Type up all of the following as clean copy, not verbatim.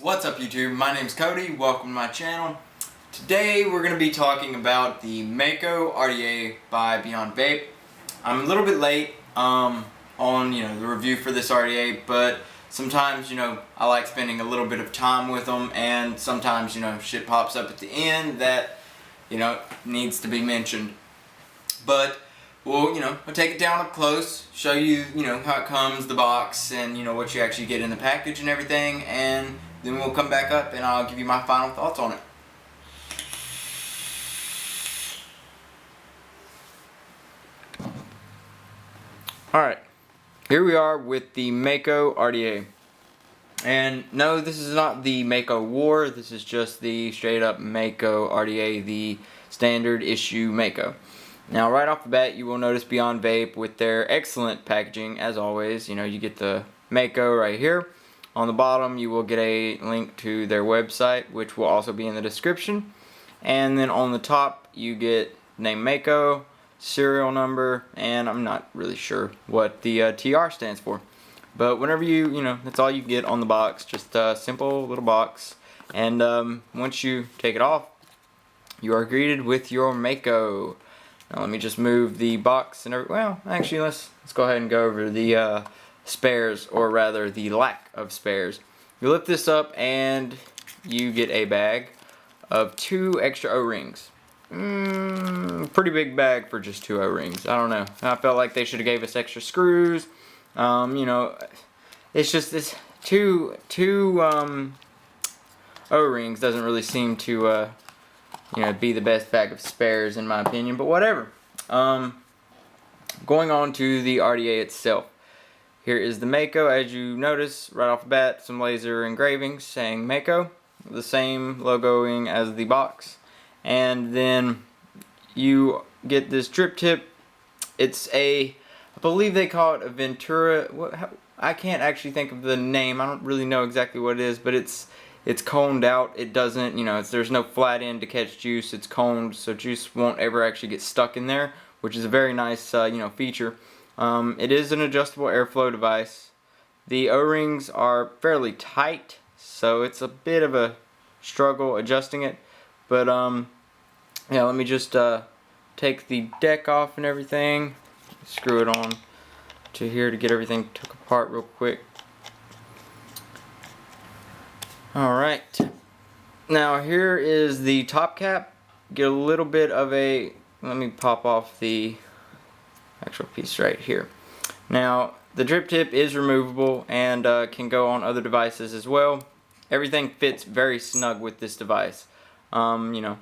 What's up YouTube? My name's Cody. Welcome to my channel. Today we're going to be talking about the Mako RDA by BeyondVape. I'm a little bit late on the review for this RDA, but sometimes I like spending a little bit of time with them, and sometimes shit pops up at the end that needs to be mentioned. But we'll take it down up close, show you how it comes, the box, and what you actually get in the package and everything, and then we'll come back up and I'll give you my final thoughts on it. Alright, here we are with the Mako RDA. And no, this is not the Mako War, this is just the straight up Mako RDA, the standard issue Mako. Now right off the bat you will notice BeyondVape with their excellent packaging as always. You get the Mako right here. On the bottom you will get a link to their website, which will also be in the description. And then on the top you get name Mako, serial number, and I'm not really sure what the TR stands for. But whenever that's all you get on the box, just a simple little box. And once you take it off, you are greeted with your Mako. Now let me just move the box and well, actually let's go ahead and go over the spares, or rather the lack of spares. You lift this up and you get a bag of 2 extra O-rings. Pretty big bag for just 2 O-rings. I don't know. I felt like they should have gave us extra screws. It's just this two O-rings doesn't really seem to be the best bag of spares in my opinion, but whatever. Going on to the RDA itself. Here is the Mako. As you notice right off the bat, some laser engravings saying Mako, the same logoing as the box. And then you get this drip tip. It's I believe they call it a Ventura. I can't actually think of the name. I don't really know exactly what it is, but it's coned out. It doesn't, there's no flat end to catch juice. It's coned, so juice won't ever actually get stuck in there, which is a very nice, feature. It is an adjustable airflow device. The O-rings are fairly tight, so it's a bit of a struggle adjusting it. But yeah, let me just take the deck off and everything. Screw it on to here to get everything took apart real quick. Alright, now here is the top cap. Get a little bit of a, let me pop off the actual piece right here. Now the drip tip is removable and can go on other devices as well. Everything fits very snug with this device. A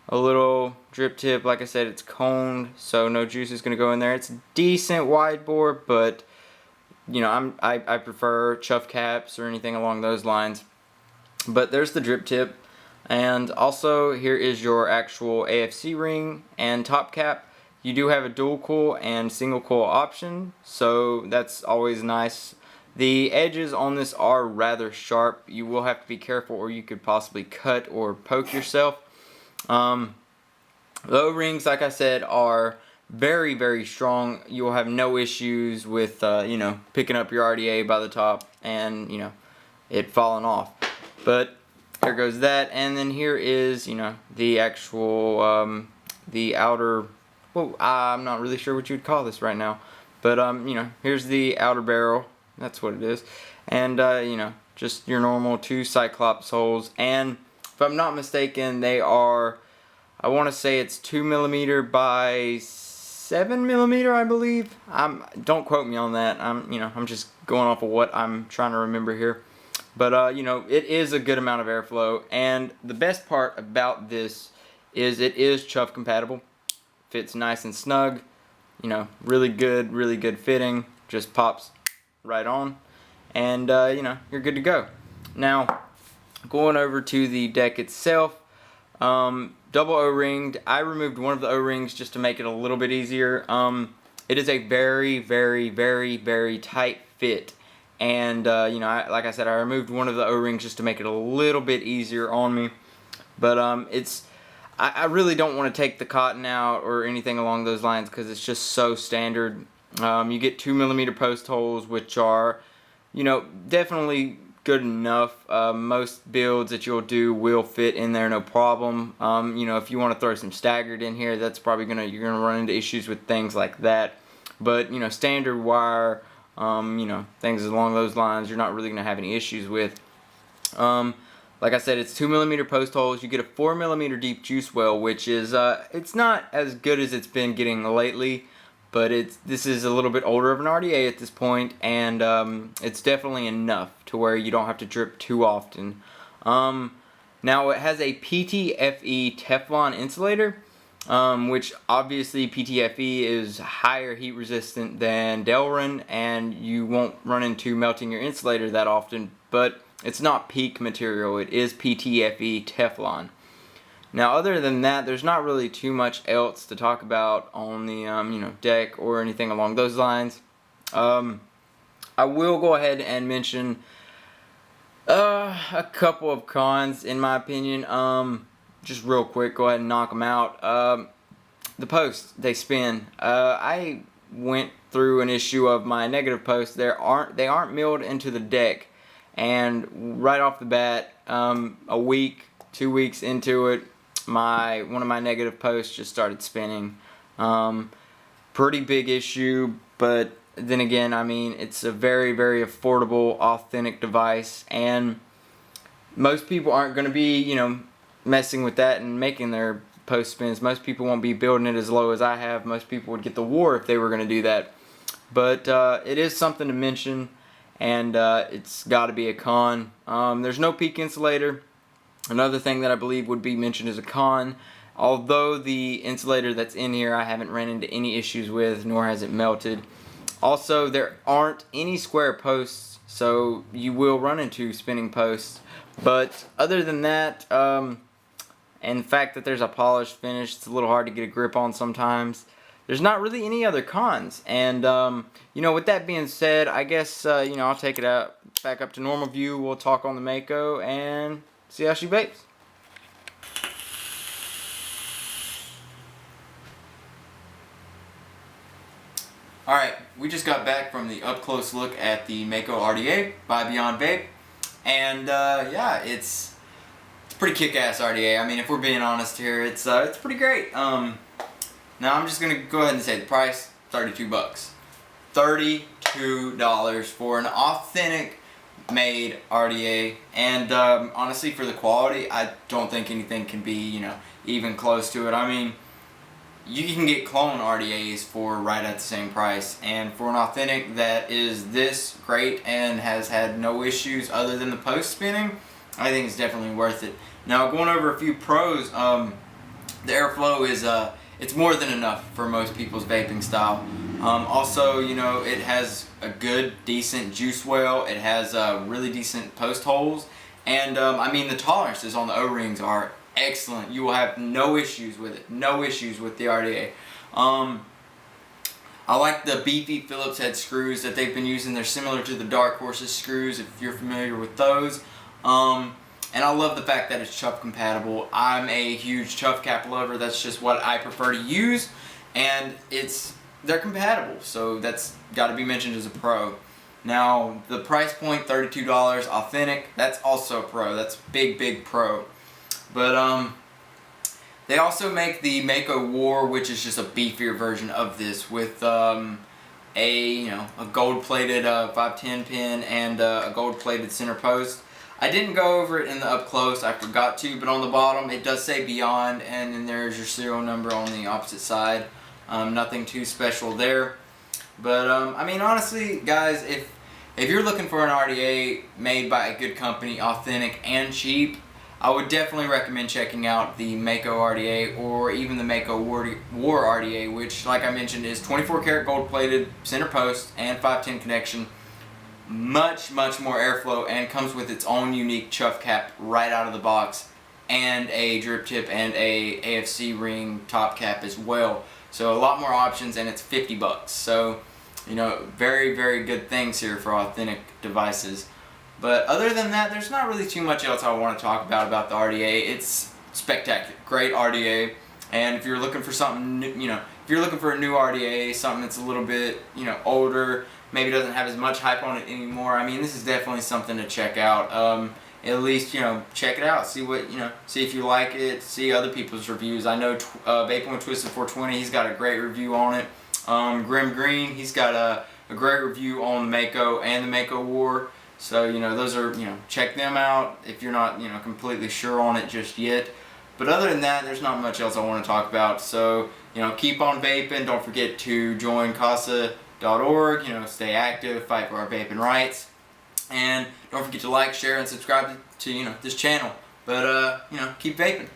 little drip tip, like I said, it's coned, so no juice is going to go in there. It's decent wide bore, but I prefer chuff caps or anything along those lines. But there's the drip tip, and also here is your actual AFC ring and top cap. You do have a dual coil and single coil option, so that's always nice. The edges on this are rather sharp. You will have to be careful or you could possibly cut or poke yourself. The O-rings, like I said, are very, very strong. You will have no issues with picking up your RDA by the top and it falling off. But here goes that, and then here is the actual the outer, well, I'm not really sure what you would call this right now, but here's the outer barrel. That's what it is. And just your normal 2 Cyclops holes, and if I'm not mistaken, they are, I want to say it's 2mm by 7mm, I believe. Don't quote me on that. I'm just going off of what I'm trying to remember here. But it is a good amount of airflow, and the best part about this is it is chuff compatible. Fits nice and snug. Really good fitting. Just pops right on, and you're good to go. Now, going over to the deck itself, double O-ringed. I removed one of the O-rings just to make it a little bit easier. It is a very tight fit, and like I said, I removed one of the O-rings just to make it a little bit easier on me. But I really don't want to take the cotton out or anything along those lines because it's just so standard. You get 2mm post holes, which are definitely good enough. Most builds that you'll do will fit in there no problem. You know, if you want to throw some staggered in here, that's probably you're gonna run into issues with things like that. But you know, standard wire, you know, things along those lines, you're not really gonna have any issues with. Like I said, it's 2mm post holes. You get a 4mm deep juice well, which is it's not as good as it's been getting lately, but this is a little bit older of an RDA at this point, and it's definitely enough to where you don't have to drip too often. Now it has a PTFE Teflon insulator, which obviously PTFE is higher heat resistant than Delrin, and you won't run into melting your insulator that often, but it's not peak material. It is PTFE Teflon. Now, other than that, there's not really too much else to talk about on the you know, deck or anything along those lines. I will go ahead and mention a couple of cons, in my opinion. Just real quick, go ahead and knock them out. The posts, they spin. I went through an issue of my negative posts. They aren't milled into the deck. And right off the bat, a week, 2 weeks into it, one of my negative posts just started spinning. Pretty big issue, but then again, I mean, it's a very, very affordable, authentic device, and most people aren't going to be, you know, messing with that and making their post spins. Most people won't be building it as low as I have. Most people would get the war if they were going to do that. But it is something to mention. And it's got to be a con. There's no peak insulator. Another thing that I believe would be mentioned as a con, although the insulator that's in here I haven't ran into any issues with, nor has it melted. Also, there aren't any square posts, so you will run into spinning posts. But other than that, and the fact that there's a polished finish, it's a little hard to get a grip on sometimes. There's not really any other cons, and you know, with that being said, I guess you know, I'll take it back up to normal view. We'll talk on the Mako and see how she vapes. Alright, we just got back from the up close look at the Mako RDA by BeyondVape, and yeah, it's a pretty kick-ass RDA. I mean, if we're being honest here, it's pretty great. Now I'm just gonna go ahead and say the price, $32. $32 for an authentic made RDA, and honestly, for the quality, I don't think anything can be, you know, even close to it. I mean, you can get clone RDAs for right at the same price, and for an authentic that is this great and has had no issues other than the post spinning, I think it's definitely worth it. Now, going over a few pros, the airflow is it's more than enough for most people's vaping style. Also, you know, it has a good, decent juice well. It has really decent post holes, and I mean, the tolerances on the O-rings are excellent. You will have no issues with it. No issues with the RDA. I like the beefy Phillips head screws that they've been using. They're similar to the Dark Horse's screws, if you're familiar with those. And I love the fact that it's chuff compatible. I'm a huge chuff cap lover. That's just what I prefer to use, and they're compatible, so that's got to be mentioned as a pro. Now, the price point, $32, authentic, that's also a pro. That's big pro. But they also make the Mako War, which is just a beefier version of this, with a gold-plated 510 pin and a gold-plated center post. I didn't go over it in the up close, I forgot to, but on the bottom it does say Beyond, and then there's your serial number on the opposite side. Nothing too special there. But I mean, honestly, guys, if you're looking for an RDA made by a good company, authentic and cheap, I would definitely recommend checking out the Mako RDA or even the Mako War RDA, which, like I mentioned, is 24 karat gold plated, center post, and 510 connection. Much more airflow, and comes with its own unique chuff cap right out of the box, and a drip tip and a AFC ring top cap as well. So a lot more options, and it's $50. So, you know, very good things here for authentic devices. But other than that, there's not really too much else I want to talk about the RDA. It's spectacular, great RDA, and if you're looking for something, you know, if you're looking for a new RDA, something that's a little bit, you know, older, maybe doesn't have as much hype on it anymore, I mean, this is definitely something to check out. At least, you know, check it out, see what, you know, see if you like it, see other people's reviews. I know Vaping with Twisted 420, he's got a great review on it. Grim Green, he's got a great review on Mako and the Mako War. So, you know, those are, you know, check them out if you're not, you know, completely sure on it just yet. But other than that, there's not much else I want to talk about. So, you know, keep on vaping. Don't forget to join CASA.org. You know, stay active, fight for our vaping rights. And don't forget to like, share, and subscribe to you know, this channel. But, you know, keep vaping.